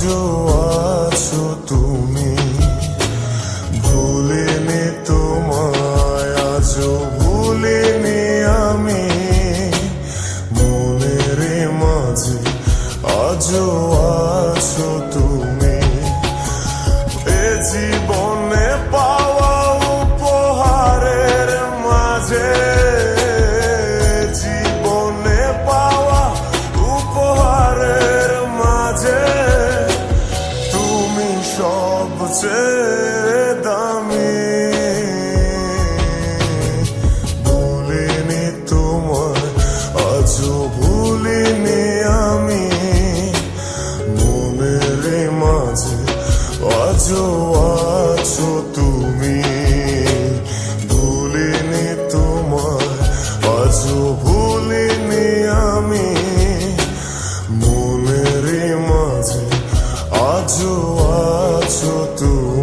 আজও আছো তুমি, ভুলিনি তোমায়, আজও ভুলিনি আমি, মনের মাঝে আজও আছো তুমি। এ জীবনে পাওয়া উপহারের মাঝে, জীবনে পাওয়া উপহারের মাঝে তুমি সবচেয়ে দামি। ভুলিনি তোমায়, আজও ভুলিনি আমি, মনের মাঝে আজও আছো তুমি। ভুলিনি তোমায়, আজও ভুলিনি আমি, মনের মাঝে আজও আছো তুমি।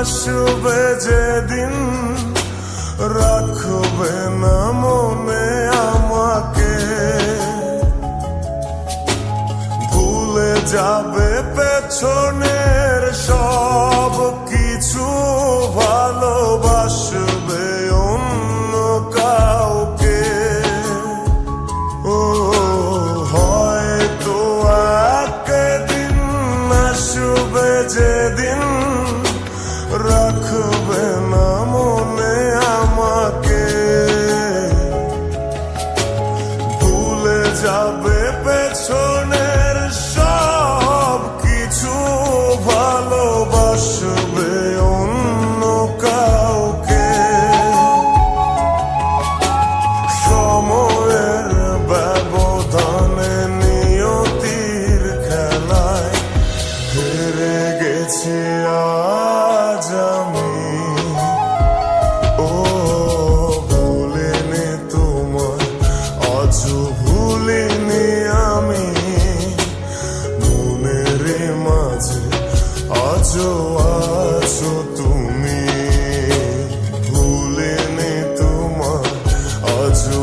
আসবে যেদিন রাখবে না মনে আমাকে, ভুলে যাবে পেছনের সব কিছু, ভালোবাসবে অন্য কাউকে। ও হয়তো একদিন আসবে যেদিন রাখবে না মনে আমাকে, ভুলে যাবে পেছনের সব কিছু, ভালোবাসবে অন্য কাউকে। সময়ের ব্যবধানে নিয়তির খেলায় হেরে গেছি আজ আমি। ও ভুলিনি তোমায়, আজও ভুলিনি আমি, মনের মাঝে আজও আছো তুমি। ভুলিনি তোমায়, আজও